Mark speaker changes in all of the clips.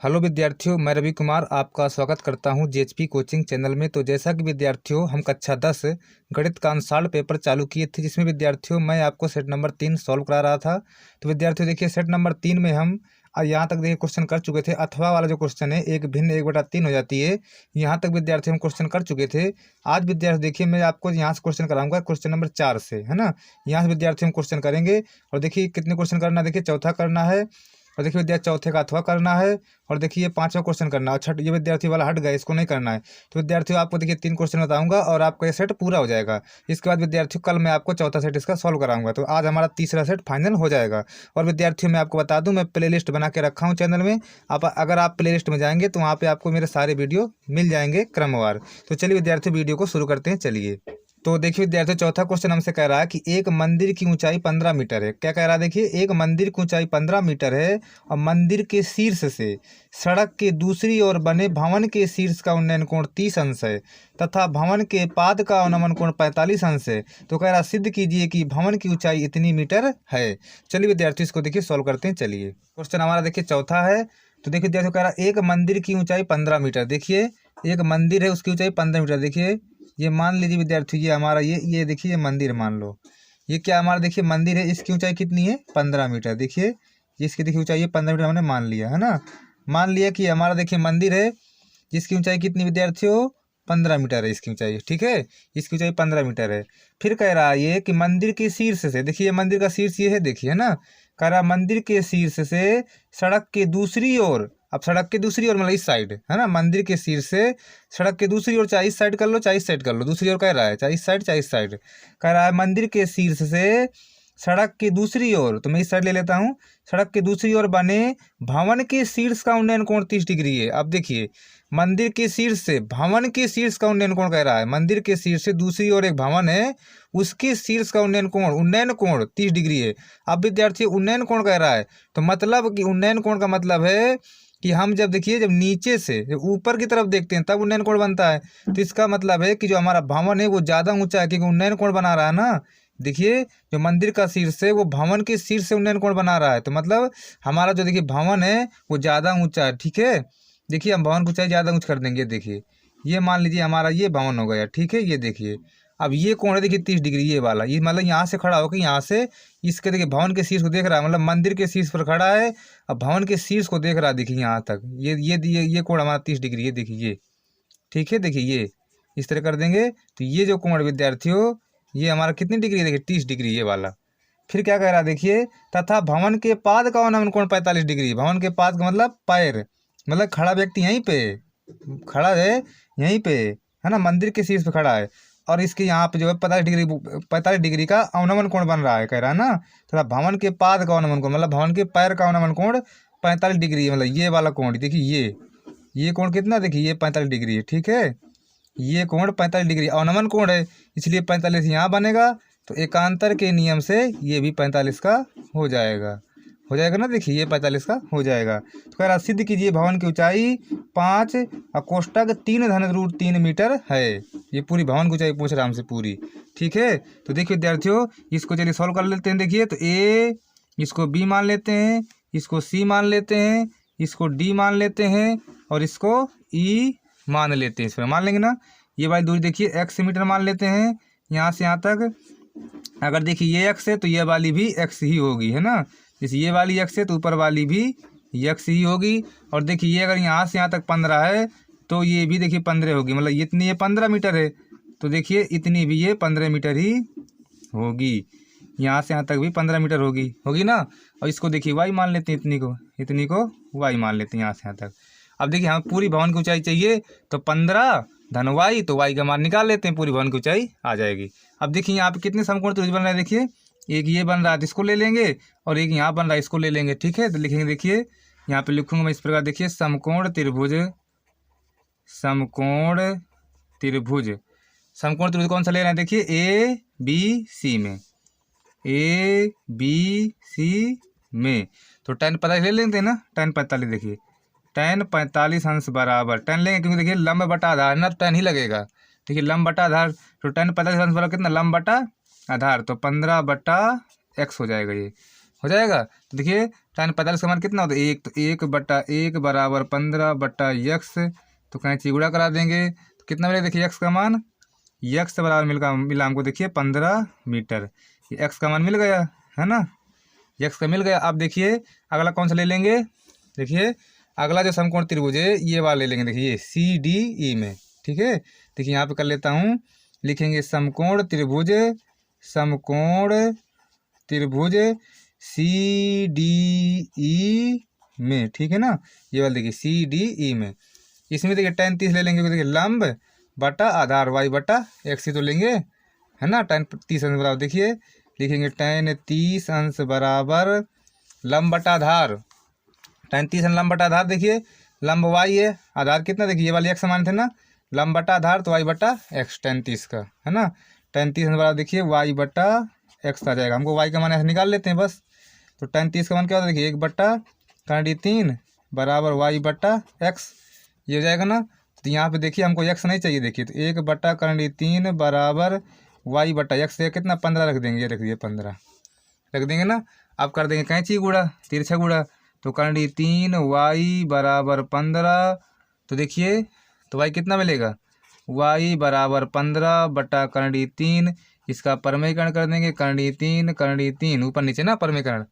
Speaker 1: Hello विद्यार्थियों, मैं रवि कुमार आपका स्वागत करता हूं जेएचपी कोचिंग चैनल में। तो जैसा कि विद्यार्थियों हम कक्षा 10 गणित का अंशाल पेपर चालू किए थे, जिसमें विद्यार्थियों मैं आपको सेट नंबर 3 सॉल्व करा रहा था। तो विद्यार्थियों देखिए, सेट नंबर 3 में हम यहाँ तक देखिए क्वेश्चन कर चुके थे। अथवा वाला जो क्वेश्चन है, 1 भिन्न 1/3 हो जाती है, यहाँ तक विद्यार्थी हम क्वेश्चन कर चुके थे। आज विद्यार्थी देखिए, मैं आपको यहाँ से क्वेश्चन कराऊंगा क्वेश्चन नंबर 4 से, है ना। यहाँ से विद्यार्थी हम क्वेश्चन करेंगे और देखिए कितने क्वेश्चन करना है। देखिए चौथा करना है, और देखिए विद्यार्थी चौथे का अथवा करना है, और देखिए ये 5वां क्वेश्चन करना है। छठ ये विद्यार्थी वाला हट गया, इसको नहीं करना है। तो विद्यार्थियों आपको देखिए 3 क्वेश्चन बताऊंगा और आपका ये सेट पूरा हो जाएगा। इसके बाद विद्यार्थियों कल मैं आपको चौथा सेट इसका सॉल्व कराऊंगा। तो आज हमारा तीसरा सेट फाइनल हो जाएगा। और विद्यार्थियों मैं आपको बता दूं, मैं प्ले लिस्ट बना के रखा हूँ चैनल में। अगर आप प्ले लिस्ट में जाएंगे तो वहाँ पर आपको मेरे सारे वीडियो मिल जाएंगे क्रमवार। तो चलिए विद्यार्थियों वीडियो को शुरू करते हैं। चलिए तो देखिए विद्यार्थियों, चौथा क्वेश्चन हमसे कह रहा है कि एक मंदिर की ऊंचाई 15 मीटर है। क्या कह रहा है, देखिए एक मंदिर की ऊंचाई 15 मीटर है और मंदिर के शीर्ष से सड़क के दूसरी ओर बने भवन के शीर्ष का उन्नयन कोण 30 अंश है तथा भवन के पाद का अवनमन कोण 45 अंश है। तो कह रहा सिद्ध कीजिए कि भवन की ऊंचाई इतनी मीटर है। चलिए विद्यार्थी इसको देखिए सॉल्व करते हैं। चलिए क्वेश्चन हमारा देखिए चौथा है। तो देखिए विद्यार्थियों कह रहा एक मंदिर की ऊंचाई 15 मीटर। देखिए एक मंदिर है, उसकी ऊंचाई 15 मीटर। देखिए ये मान लीजिए विद्यार्थी, ये हमारा ये देखिए ये मंदिर मान लो। ये क्या हमारा देखिए मंदिर है, इसकी ऊंचाई कितनी है 15 मीटर। देखिए इसकी देखिए ऊंचाई है 15 मीटर, हमने मान लिया है ना। मान लिया कि हमारा देखिए मंदिर है जिसकी ऊंचाई कितनी विद्यार्थियों 15 मीटर है इसकी ऊंचाई, ठीक है। इसकी ऊंचाई 15 मीटर है। फिर कह रहा है ये कि मंदिर के शीर्ष से, देखिए मंदिर का शीर्ष ये है, देखिए है ना। कह रहा मंदिर के शीर्ष से सड़क के दूसरी ओर, अब सड़क के दूसरी ओर मतलब इस साइड है ना, मंदिर के शीर्ष से सड़क के दूसरी ओर, चाहे इस साइड कर लो चाहे इस साइड कर लो, दूसरी ओर कह रहा है, चाहे इस साइड चाहे इस साइड। कह रहा है मंदिर के शीर्ष से सड़क की दूसरी ओर, तो मैं इस साइड ले लेता हूँ, सड़क की दूसरी ओर बने भवन के शीर्ष का उन्नयन कोण 30 डिग्री है। अब देखिए मंदिर के शीर्ष से भवन के शीर्ष का उन्नयन कोण कह रहा है, मंदिर के शीर्ष से दूसरी ओर एक भवन है, उसके शीर्ष का उन्नयन कोण 30 डिग्री है। अब विद्यार्थी उन्नयन कोण कह रहा है, तो मतलब कि उन्नयन कोण का मतलब है कि हम जब देखिए जब नीचे से जब ऊपर की तरफ देखते हैं तब उन्नयन कोण बनता है। तो इसका मतलब है कि जो हमारा भवन है वो ज़्यादा ऊंचा है, क्योंकि उन्नयन कोण बना रहा है ना। देखिए जो मंदिर का शीर्ष है वो भवन के शीर्ष से उन्नयन कोण बना रहा है, तो मतलब हमारा जो देखिए भवन है वो ज़्यादा ऊंचा है, ठीक है। देखिए हम भवन की ऊंचाई ज़्यादा ऊँच कर देंगे। देखिए ये मान लीजिए हमारा ये भवन हो गया, ठीक है। ये देखिए अब ये कोण है देखिए 30 डिग्री, ये वाला, ये मतलब यहाँ से खड़ा होकर यहाँ से इसके देखिए भवन के शीर्ष को देख रहा है, मतलब मंदिर के शीर्ष पर खड़ा है, अब भवन के शीर्ष को देख रहा है। देखिए यहाँ तक ये कोण हमारा 30 डिग्री है। देखिए ये, ठीक है। देखिए ये इस तरह कर देंगे तो ये जो कोण विद्यार्थियों ये हमारा कितनी डिग्री है, देखिए 30 डिग्री ये वाला। फिर क्या कह रहा है देखिए, तथा भवन के पाद का अवनमन कोण 45 डिग्री। भवन के पाद का मतलब पैर, मतलब खड़ा व्यक्ति यहीं पे खड़ा है, यहीं पे है ना, मंदिर के शीर्ष पे खड़ा है, और इसके यहाँ पे जो है 45 डिग्री का अवनमन कोण बन रहा है, कह रहा है ना। तथा भवन के पाद का अवनमन कोण मतलब भवन के पैर का अवनमन कोण 45 डिग्री है, मतलब ये वाला कोण। देखिए ये कोण कितना, देखिए ये 45 डिग्री है, ठीक है। ये कोण 45 डिग्री अवनमन कोण है, इसलिए 45 यहाँ बनेगा। तो एकांतर के नियम से ये भी 45 का हो जाएगा ना। देखिए ये 45 का हो जाएगा। तो कह रहा सिद्ध कीजिए भवन की ऊंचाई 5 और कोष्टक 3√3 मीटर है। ये पूरी भवन की ऊंचाई पूछ रहा हमसे पूरी, ठीक है। तो देखिए विद्यार्थियों इसको चलिए सॉल्व कर लेते हैं। देखिए तो ए इसको बी मान लेते हैं, इसको सी मान लेते हैं, इसको डी मान लेते हैं और इसको ई मान लेते हैं। इस पर मान लेंगे ना। ये वाली दूरी देखिए x मीटर मान लेते हैं, यहाँ से यहाँ तक। अगर देखिए ये x है तो ये वाली भी x ही होगी, है ना। जैसे ये वाली x है तो ऊपर वाली भी x ही होगी। और देखिए ये अगर यहाँ से यहाँ तक 15 है तो ये भी देखिए 15 होगी, मतलब इतनी ये 15 मीटर है, तो देखिए इतनी भी ये 15 मीटर ही होगी। यहाँ से यहाँ तक भी 15 मीटर होगी ना। और इसको देखिए y मान लेते हैं, इतनी को y मान लेते हैं यहाँ से यहाँ तक। अब देखिए हमें पूरी भवन की ऊंचाई चाहिए, तो 15 धन y, तो y का मान निकाल लेते हैं, पूरी भवन की ऊंचाई आ जाएगी। अब देखिए यहाँ पे कितने समकोण त्रिभुज बन रहे हैं। देखिए एक ये बन रहा है तो इसको ले लेंगे, और एक यहाँ बन रहा है इसको ले लेंगे, ठीक है। तो लिखेंगे, देखिए यहाँ पे लिखूंगा मैं इस प्रकार, देखिए समकोण त्रिभुज कौन सा ले रहे हैं, देखिए ए बी सी में तो tan 45 ले लेते हैं ना। tan 45 देखिए tan 45 अंश बराबर tan लेंगे, क्योंकि देखिए लंब बटा आधार ना, तो tan ही लगेगा। देखिए लंब बटा आधार, तो tan 45 अंश बराबर कितना, लंब बटा आधार, तो 15/x हो जाएगा, ये हो जाएगा। तो देखिए tan 45 का मान कितना होता है 1, तो 1/1 बराबर 15/x, तो कैंची गुणा करा देंगे तो कितना मिलेगा देखिए x का मान, x बराबर मिला हमको देखिए 15 मीटर। ये x का मान मिल गया है ना, x का मिल गया। अब देखिए अगला कौन सा ले लेंगे, देखिए अगला जो समकोण त्रिभुज है ये वाला ले लेंगे, देखिए CDE में। ठीक है, देखिए यहाँ पे कर लेता हूँ, लिखेंगे समकोण त्रिभुज CDE में। ठीक है ना, ये वाला देखिए CDE में। इसमें देखिए tan 30 ले लेंगे, देखिए लंब बटा आधार y/x ही तो लेंगे है ना। tan 30 अंश बराबर देखिए लिखेंगे tan 30 अंश बराबर लंब बटा आधार, tan 30 अंश लंब बटा आधार, देखिए लंब y है, आधार कितना देखिए ये वाले x समान थे ना, लंब बटा आधार तो y/x tan 30 का है ना। tan 30 अंश बराबर देखिए y/x आ जाएगा, हमको y का मान ऐसे निकाल लेते हैं बस। तो tan 30 का मान क्या होता है देखिए 1/3 बराबर y/x, ये हो जाएगा ना। तो यहाँ पे देखिए हमको x नहीं चाहिए, देखिए तो 1/3 बराबर y/x से कितना 15 रख देंगे, ये रख दिए 15 रख देंगे ना। अब कर देंगे कैंची गुणा, तिरछा गुणा, तो 3 y बराबर 15, तो देखिए तो y कितना मिलेगा, y बराबर 15/3, इसका परमेयकरण कर देंगे, 3 ऊपर नीचे ना परमेयकरण,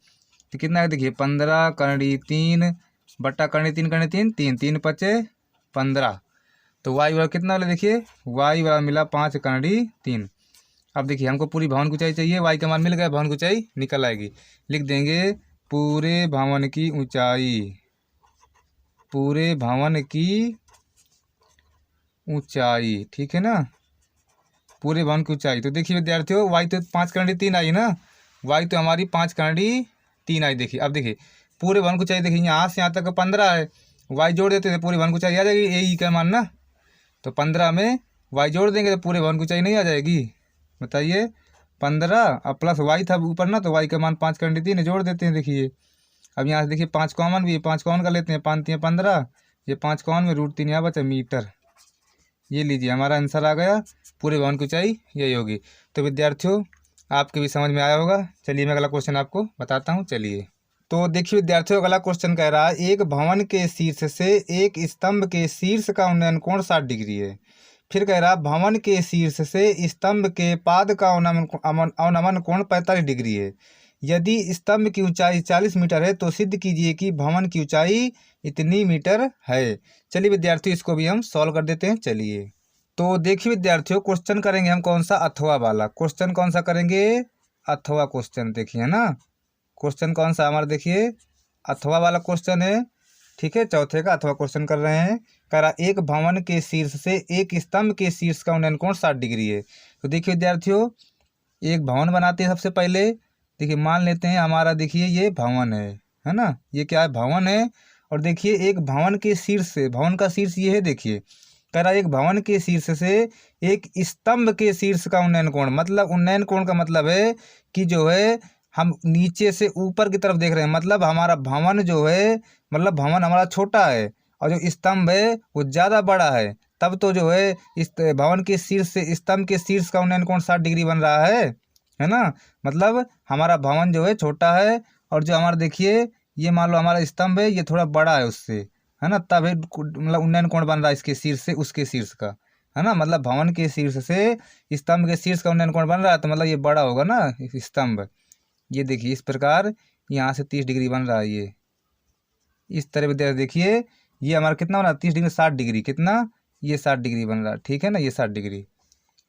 Speaker 1: तो कितना है देखिए 15/3 3 5 15, तो y बराबर कितना वाला देखिए y बराबर मिला 5/3। अब देखिए हमको पूरी भवन की ऊंचाई चाहिए, y का मान मिल गया, भवन की ऊंचाई निकल आएगी। लिख देंगे पूरे भवन की ऊंचाई, ठीक है ना, पूरे भवन की ऊंचाई। तो देखिए विद्यार्थियों y तो 5/3 आई ना, y तो हमारी 5/3 आई। देखिए अब देखिए पूरे भवन की ऊंचाई, देखिए यहाँ से यहाँ तक 15 है, y जोड़ देते हैं पूरे भवन की ऊंचाई आ जाएगी, यही का मान ना। तो 15 में y जोड़ देंगे तो पूरे भवन की ऊंचाई नहीं आ जाएगी, बताइए 15 अब प्लस y था ऊपर ना, तो y का मान 5/3 जोड़ देते हैं। देखिए अब यहाँ से देखिए 5 कॉमन भी है, 5 कॉमन कर लेते हैं, 5 3 15, ये 5 कॉमन में √3 यहाँ बचा मीटर। ये लीजिए हमारा आंसर आ गया, पूरे भवन की ऊंचाई यही होगी। तो विद्यार्थियों आपके भी समझ में आया होगा। चलिए मैं अगला क्वेश्चन आपको बताता हूँ। चलिए तो देखिए विद्यार्थियों अगला क्वेश्चन कह रहा है, एक भवन के शीर्ष से एक स्तंभ के शीर्ष का उन्नयन कोण 60 डिग्री है। फिर कह रहा भवन के शीर्ष से स्तंभ के पाद का अवनमन कोण 45 डिग्री है। यदि स्तंभ की ऊंचाई 40 मीटर है तो सिद्ध कीजिए कि भवन की ऊंचाई इतनी मीटर है। चलिए विद्यार्थियों इसको भी हम सॉल्व कर देते हैं। चलिए तो देखिए विद्यार्थियों क्वेश्चन करेंगे हम कौन सा, अथवा वाला क्वेश्चन कौन सा करेंगे, अथवा क्वेश्चन। देखिए है ना, क्वेश्चन कौन सा हमारा देखिए अथवा वाला क्वेश्चन है। ठीक है, चौथे का अथवा क्वेश्चन कर रहे हैं। कह रहा एक भवन के शीर्ष से एक स्तंभ के शीर्ष का उन्नयन कोण 60 डिग्री है। तो देखिए विद्यार्थियों एक भवन बनाते हैं सबसे पहले। देखिए मान लेते हैं हमारा देखिए ये भवन है ना, ये क्या है भवन है। और देखिए एक भवन के शीर्ष से, भवन का शीर्ष ये है, देखिए कह रहा एक भवन के शीर्ष से एक स्तंभ के शीर्ष का उन्नयन कोण, मतलब उन्नयन कोण का मतलब है कि जो है हम नीचे से ऊपर की तरफ देख रहे हैं, मतलब हमारा भवन जो है, मतलब भवन हमारा छोटा है और जो स्तंभ है वो ज़्यादा बड़ा है, तब तो जो है इस भवन के शीर्ष से स्तंभ के शीर्ष का उन्नयन कोण 60 डिग्री बन रहा है ना। मतलब हमारा भवन जो है छोटा है और जो हमारा देखिए ये मान लो हमारा स्तंभ है ये थोड़ा बड़ा है उससे, है ना, तब मतलब उन्नयन कोण बन रहा है इसके शीर्ष से उसके शीर्ष का, है ना। मतलब भवन के शीर्ष से स्तंभ के शीर्ष का उन्नयन कोण बन रहा है तो मतलब ये बड़ा होगा ना स्तंभ। ये देखिए इस प्रकार यहाँ से 30 डिग्री बन रहा है, ये इस तरह विद्यार्थी देखिए ये हमारा कितना बना 30 डिग्री 60 डिग्री, कितना ये 60 डिग्री बन रहा है, ठीक है ना, ये 60 डिग्री।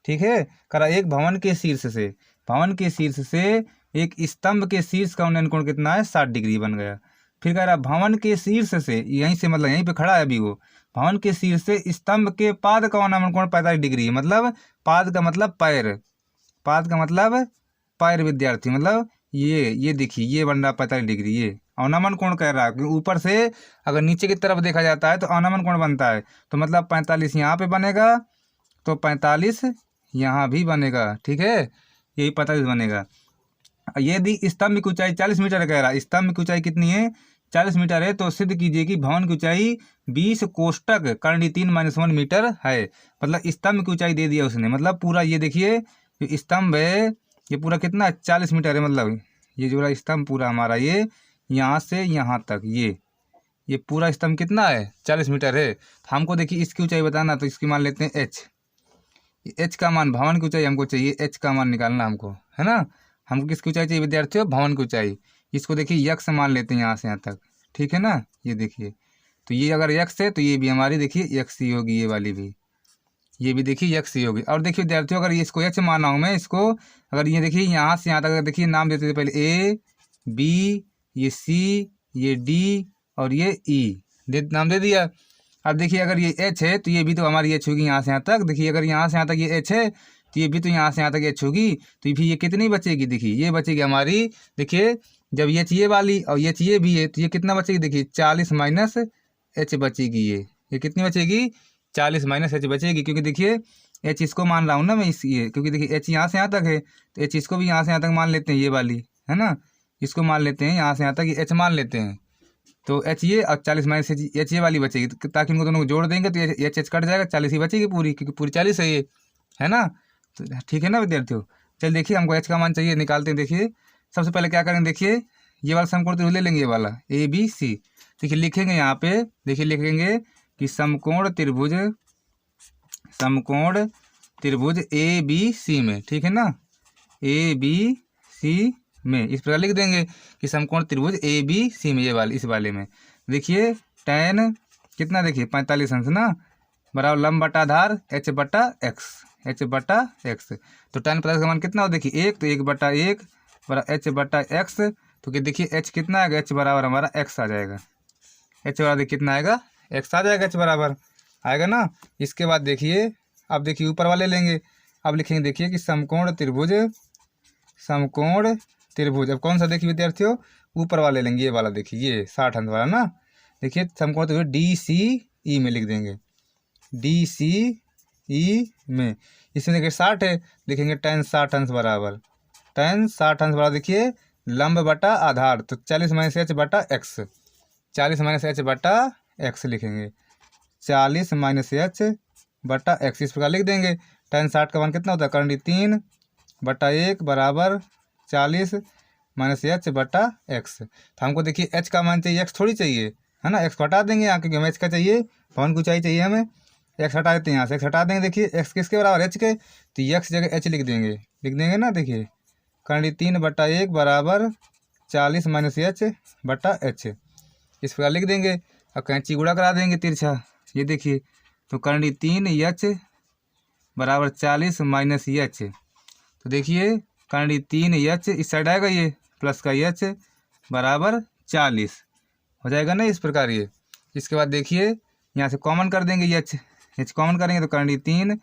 Speaker 1: ठीक है, करा एक भवन के शीर्ष से, भवन के शीर्ष से एक स्तंभ के शीर्ष का उन्नयन कोण कितना है 60 डिग्री बन गया। फिर कह रहा भवन के शीर्ष से, यहीं से मतलब यहीं पे खड़ा है अभी वो, भवन के शीर्ष से स्तंभ के पाद का अवनमन कोण 45 डिग्री, मतलब पाद का मतलब पैर, पाद का मतलब पैर विद्यार्थी, मतलब ये देखिए ये बन रहा 45 डिग्री, ये अवनमन कोण कह रहा है। ऊपर से अगर नीचे की तरफ देखा जाता है तो अवनमन कोण बनता है, तो मतलब 45 यहाँ पे बनेगा तो 45 यहाँ भी बनेगा, ठीक है, यही 45 बनेगा। यदि स्तंभ की ऊंचाई 40 मीटर कह रहा है, स्तंभ की ऊंचाई कितनी है 40 मीटर है, तो सिद्ध कीजिए कि भवन की ऊंचाई 20 कोष्टक कर्ण 3 - 1 मीटर है। मतलब स्तंभ की ऊंचाई दे दिया उसने, मतलब पूरा ये देखिए स्तंभ है ये पूरा कितना 40 मीटर है, मतलब ये जो स्तंभ पूरा हमारा ये यहाँ से यहाँ तक ये पूरा स्तंभ कितना है 40 मीटर है। तो हमको देखिए इसकी ऊंचाई बताना, तो इसकी मान लेते हैं एच। एच का मान, भवन की ऊंचाई हमको चाहिए, एच का मान निकालना हमको, है ना। हमको किसकी ऊंचाई चाहिए विद्यार्थियों, भवन की ऊंचाई। इसको देखिए यक्स मान लेते हैं यहाँ से यहाँ तक, ठीक है ना। ये देखिए, तो ये अगर यक्स है तो ये भी हमारी देखिए यक्स ही होगी, ये वाली भी, ये भी देखिए यक्स ही होगी। और देखिए विद्यार्थियों अगर ये इसको एच माना हूँ मैं इसको, अगर ये देखिए यहाँ से यहाँ तक देखिए नाम देते थे पहले ए बी, ये सी, ये डी और ये ई नाम दे दिया। अब देखिए अगर ये एच है तो ये भी तो हमारी एच होगी यहाँ से यहाँ तक। देखिए अगर यहाँ से यहाँ तक ये एच है तो ये भी तो यहाँ से यहाँ तक एच होगी। तो फिर ये कितनी बचेगी, देखिए ये बचेगी हमारी, देखिए जब एच ये वाली और एच ये भी है तो ये कितना बचेगी, देखिए 40 माइनस एच बचेगी। ये कितनी बचेगी, 40 माइनस एच बचेगी, क्योंकि देखिए एच इसको मान रहा हूँ ना मैं ये, क्योंकि देखिए एच यहाँ से यहाँ तक है तो एच इसको भी यहाँ से यहाँ तक मान लेते हैं, ये वाली है ना, इसको मान लेते हैं यहाँ से यहाँ तक, ये एच मान लेते हैं। तो एच ये और 40 माइनस एच ये वाली बचेगी, ताकि इनको दोनों को जोड़ देंगे तो एच एच कट जाएगा, 40 ही बचेगी पूरी, क्योंकि पूरी 40 है ये, है ना। तो ठीक है ना विद्यार्थियों। चल देखिए हमको एच का मान चाहिए, निकालते हैं। देखिए सबसे पहले क्या करेंगे, देखिए ये वाला समकोण त्रिभुज ले लेंगे, ये वाला ए बी सी। देखिए लिखेंगे यहाँ पे, देखिए लिखेंगे कि समकोण त्रिभुज ए बी सी में, ठीक है ना, ए बी सी में इस प्रकार लिख देंगे कि समकोण त्रिभुज ए बी सी में, ये वाले इस वाले में देखिए tan कितना, देखिए 45 अंश ना, बराबर लंब बटा आधार h बटा x। तो tan 45 का मान कितना हो, देखिए 1, तो 1/1 बराबर h बटा x। तो देखिए h कितना आएगा, h बराबर हमारा x आ जाएगा, h बराबर कितना आएगा, x आ जाएगा, h बराबर आएगा ना। इसके बाद देखिए अब देखिए ऊपर वाले लेंगे, अब लिखेंगे देखिए कि समकोण त्रिभुज अब कौन सा देखिए विद्यार्थियों, ऊपर वाले लेंगे, ये वाला देखिए, ये 60 अंश वाला ना। देखिए समकोण त्रिभुज डी सी ई में लिख देंगे, डी सी ई में, इसमें देखिए 60 है, लिखेंगे tan 60 अंश बराबर, देखिए लंब बटा आधार, तो 40 माइनस एच बटा एक्स, 40 माइनस एच बटा एक्स लिखेंगे, 40 माइनस एच बटा एक्स इस प्रकार लिख देंगे। tan 60 का मान कितना होता है, करंडी 3/1 बराबर 40 माइनस एच बटा एक्स। तो हमको देखिए एच का मान चाहिए, एक्स थोड़ी चाहिए, है ना, एक्स को हटा देंगे यहाँ, क्योंकि हमें एच का चाहिए, भवन की ऊंचाई चाहिए हमें, एक्स हटा देते हैं यहाँ से, एक्स हटा देंगे। देखिए एक्स किसके बराबर, एच के, तो एक्स जगह एच लिख देंगे ना। देखिए करंडी 3/1 बराबर 40 माइनस एच बटा एच इस प्रकार लिख देंगे। अब कैंची गुणा करा देंगे तिरछा, ये देखिए, तो करंडी 3 एच बराबर 40 माइनस एच, तो देखिए करंडी 3 एच इस साइड आएगा, ये प्लस का एच बराबर 40 हो जाएगा ना इस प्रकार ये। इसके बाद देखिए यहाँ से कॉमन कर देंगे, एच कॉमन करेंगे तो करंडी 3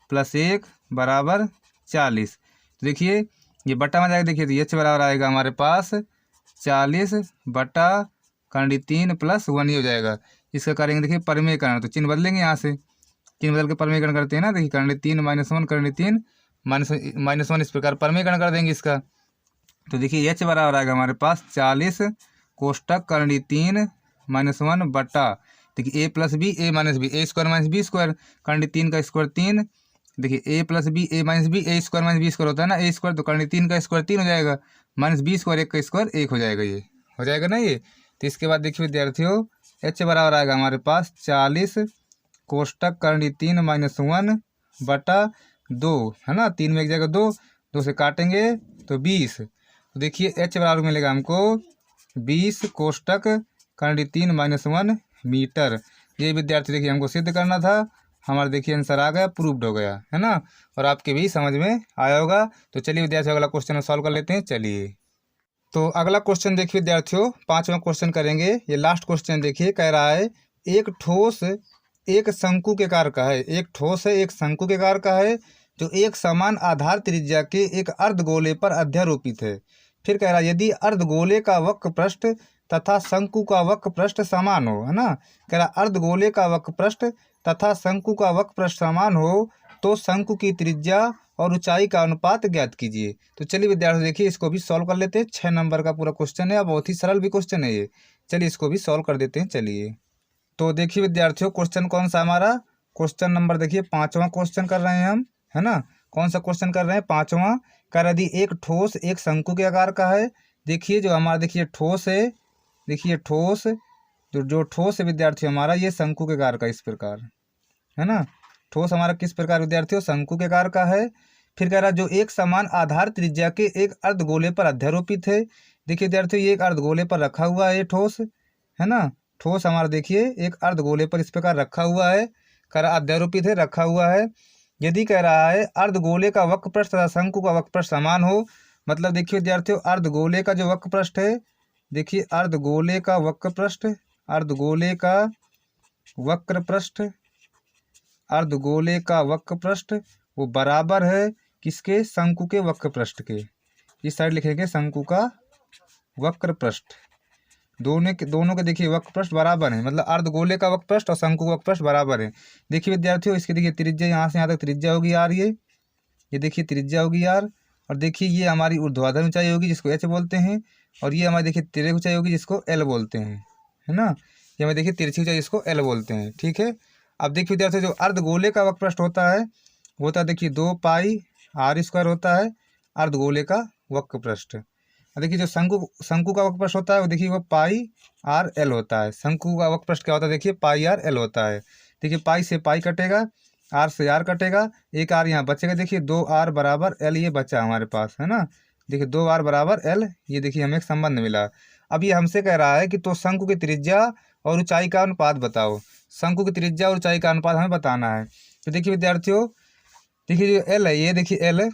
Speaker 1: + 1 बराबर 40। तो देखिए ये बटा में जाएगा, देखिए तो एच बराबर आएगा हमारे पास 40 बटा करंडी 3 + 1 ही हो जाएगा। इसका करेंगे देखिए परिमेयकरण, तो चिन्ह बदलेंगे, यहाँ से चिन्ह बदल के परिमेयकरण करते हैं ना। देखिए करंडी 3 - 1 करंडी 3 -1 इस प्रकार परिमेयकरण कर देंगे इसका। तो देखिए एच बराबर आएगा हमारे पास 40 कोष्टक करंडी 3 - 1 बटा, देखिए a + b a - b, a² - b² करंडी 3 का स्क्वायर 3, देखिए a + b a - b, a² - b² होता है ना, a², तो करंडी 3 का स्क्वायर 3 हो जाएगा, -b² 1 का स्क्वायर 1 हो जाएगा, ये हो जाएगा ना ये। तो इसके बाद देखिए विद्यार्थियों एच बराबर आएगा हमारे पास 40 कोष्टक करंडी 3 - 1 बटा 2, है ना, 3 में एक जगह 2 से काटेंगे तो 20। तो देखिए एच बराबर मिलेगा हमको 20 कोष्टक करंडी 3 - 1 मीटर। ये विद्यार्थी देखिए हमको सिद्ध करना था, हमारा देखिए आंसर आ गया, प्रूव्ड हो गया, है ना, और आपके भी समझ में आया होगा। तो चलिए विद्यार्थियों अगला क्वेश्चन सॉल्व कर लेते हैं। चलिए तो अगला क्वेश्चन देखिए विद्यार्थियों 5वां क्वेश्चन करेंगे। ये लास्ट क्वेश्चन देखिए, कह रहा है एक ठोस एक शंकु के आकार का है, एक ठोस है एक शंकु के आकार का है जो एक समान आधार त्रिज्या के एक अर्धगोले पर अध्यारोपित है। फिर कह रहा है यदि अर्धगोले का वक्र पृष्ठ तथा शंकु का वक्र पृष्ठ समान हो, है ना, कह रहा अर्धगोले का वक्र पृष्ठ तथा शंकु का वक्र पृष्ठ समान हो तो शंकु की त्रिज्या और ऊंचाई का अनुपात ज्ञात कीजिए। तो चलिए विद्यार्थी देखिए इसको भी सॉल्व कर लेते हैं। 6 नंबर का पूरा क्वेश्चन है, बहुत ही सरल भी क्वेश्चन है ये। चलिए इसको भी सॉल्व कर देते हैं। चलिए तो देखिए विद्यार्थियों क्वेश्चन कौन सा हमारा, क्वेश्चन नंबर देखिए 5वां क्वेश्चन कर रहे हैं हम, है ना, कौन सा क्वेश्चन कर रहे हैं, 5वां। कह रहा यदि एक ठोस एक शंकु के आकार का है, देखिए जो हमारा देखिए ठोस है देखिए ठोस, जो ठोस है विद्यार्थी हमारा, ये शंकु के आकार का इस प्रकार है ना। ठोस हमारा किस प्रकार विद्यार्थियों, शंकु के आकार का है। फिर कह रहा जो एक समान आधार त्रिज्या के एक अर्धगोले पर अध्यारोपित है। देखिए विद्यार्थियों ये एक अर्धगोले पर रखा हुआ है ये ठोस, है ना। ठोस हमारा देखिए एक अर्धगोले पर इस प्रकार रखा हुआ है, कह रहा अध्यारोपित है, रखा हुआ है। यदि कह रहा है अर्धगोले का वक्र पृष्ठ तथा शंकु का वक्र पृष्ठ समान हो, मतलब देखिए विद्यार्थियों अर्धगोले का जो वक्र पृष्ठ है, देखिए अर्धगोले का वक्र पृष्ठ, अर्धगोले का वक्र पृष्ठ, अर्धगोले का वक्र पृष्ठ वो बराबर है किसके, शंकु के वक्र पृष्ठ के। इस साइड लिखेंगे शंकु का वक्र पृष्ठ। दोनों के देखिए वक्र पृष्ठ बराबर है, मतलब अर्धगोले का वक्र पृष्ठ और शंकु का वक्र पृष्ठ बराबर है। देखिए विद्यार्थियों इसकी देखिए त्रिज्या यहाँ से यहाँ तक त्रिज्या होगी आर, ये देखिए त्रिज्या होगी आर। और देखिए ये हमारी ऊर्ध्वाधर ऊंचाई होगी जिसको एच बोलते हैं, और ये हमारी देखिए तिर्यक ऊंचाई होगी जिसको एल बोलते हैं, है ना। ये हमें देखिए तिरछी ऊंचाई जिसको एल बोलते हैं, ठीक है। अब देखिए विद्यार्थियों जो अर्धगोले का वक्र पृष्ठ होता है वो होता है देखिए 2 पाई आर स्क्वायर होता है अर्धगोले का वक्र पृष्ठ। देखिए जो शंकु का वक्र पृष्ठ होता है वो देखिए वो पाई आर एल होता है। शंकु का वक्र पृष्ठ क्या होता है, देखिए पाई आर एल होता है। देखिए पाई से पाई कटेगा, आर से आर कटेगा, एक आर यहाँ बचेगा, देखिए 2 आर बराबर एल ये बचा हमारे पास, है ना। देखिए 2 आर बराबर एल, ये देखिए हमें एक संबंध मिला। अब ये हमसे कह रहा है कि तो शंकु की त्रिज्या और ऊंचाई का अनुपात बताओ। शंकु की त्रिज्या और ऊंचाई का अनुपात हमें बताना है। तो देखिए विद्यार्थियों देखिए जो एल है ये देखिए एल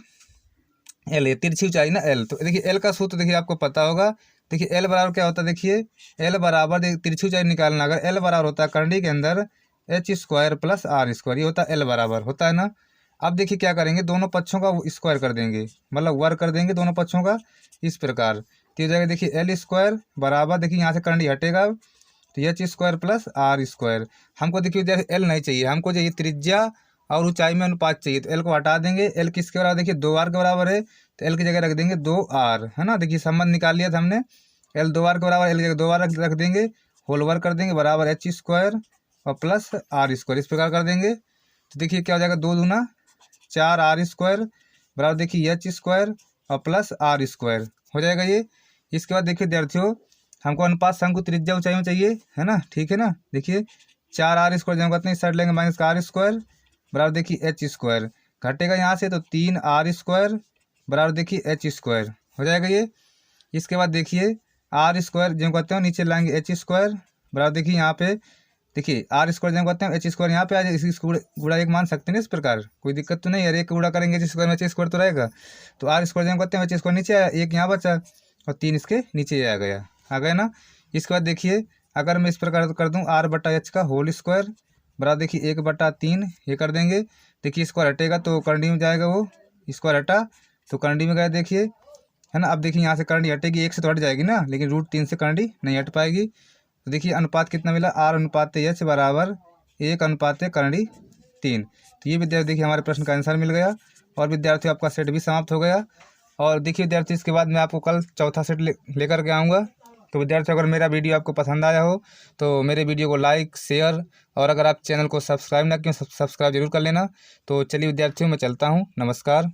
Speaker 1: ये तिरछी ऊंचाई ना एल, तो देखिए एल का सूत्र देखिए आपको पता होगा। देखिए एल बराबर क्या होता है, देखिए एल बराबर तिरछी ऊंचाई निकालना, अगर एल बराबर होता है करंडी के अंदर H square plus R square, ये होता है एल बराबर होता है ना। अब देखिए क्या करेंगे, दोनों पक्षों का स्क्वायर कर देंगे, मतलब वर्ग कर देंगे दोनों पक्षों का इस प्रकार। तो ये जाएगा देखिए एल स्क्वायर बराबर, देखिए यहाँ से करंडी हटेगा तो H square plus R square. हमको देखिए जैसे एल नहीं चाहिए, हमको चाहिए त्रिज्या और ऊंचाई में अनुपात चाहिए, तो एल को हटा देंगे। एल किसके बराबर, देखिए 2 आर के बराबर है, तो एल की जगह रख देंगे 2 आर, है ना। देखिए संबंध निकाल लिया था हमने, एल 2 आर के बराबर, एल की जगह 2 आर रख देंगे, होल वर्ग कर देंगे बराबर एच स्क्वायर और प्लस आर स्क्वायर, इस प्रकार कर देंगे। तो देखिए क्या हो जाएगा, 2 दूना 4 आर स्क्वायर बराबर देखिए एच स्क्वायर और प्लस आर स्क्वायर हो जाएगा ये। इसके बाद देखिए विद्यार्थियों हमको अनुपात शंकु त्रिज्या ऊंचाई में चाहिए, है ना, ठीक है ना। देखिए 4 आर स्क्वायर जमा करते हैं, इस साइड लेंगे माइनस का आर स्क्वायर बराबर देखिए एच स्क्वायर, घटेगा यहाँ से तो 3 आर स्क्वायर बराबर देखिए एच स्क्वायर हो जाएगा ये। इसके बाद देखिए आर स्क्वायर जमा करते हैं, नीचे लाएंगे एच स्क्वायर बराबर देखिए यहाँ पे देखिए आर स्क्वायर जमा करते हैं, एच स्क्वायर यहाँ पे आ जाए, इसकी गुणा एक मान सकते हैं इस प्रकार, कोई दिक्कत तो नहीं है। एक गुणा करेंगे एच स्क्वायर में एच स्क्वायर तो रहेगा, तो आर स्क्वायर जमा करते हैं, एच स्क्वायर नीचे आया, एक यहाँ बचा और 3 इसके नीचे आ गया ना। इसके बाद देखिए अगर मैं इस प्रकार कर दूं आर बटा एच का होल स्क्वायर बराबर देखिए 1/3 ये कर देंगे। देखिए स्क्वायर हटेगा तो करंडी में जाएगा, वो स्क्वायर हटा तो करंडी में गया देखिए, है ना। अब देखिए यहाँ से करंडी हटेगी, 1 से तो हट जाएगी ना, लेकिन √3 से करंडी नहीं हट पाएगी। तो देखिए अनुपात कितना मिला, आर अनुपात एच बराबर 1 अनुपात करंडी 3। तो ये विद्यार्थी देखिए हमारे प्रश्न का आंसर मिल गया और विद्यार्थी आपका सेट भी समाप्त हो गया। और देखिए विद्यार्थी इसके बाद मैं आपको कल चौथा सेट लेकर के आऊँगा। तो विद्यार्थी अगर मेरा वीडियो आपको पसंद आया हो तो मेरे वीडियो को लाइक शेयर, और अगर आप चैनल को सब्सक्राइब ना किए सब्सक्राइब जरूर कर लेना। तो चलिए विद्यार्थियों मैं चलता हूँ, नमस्कार।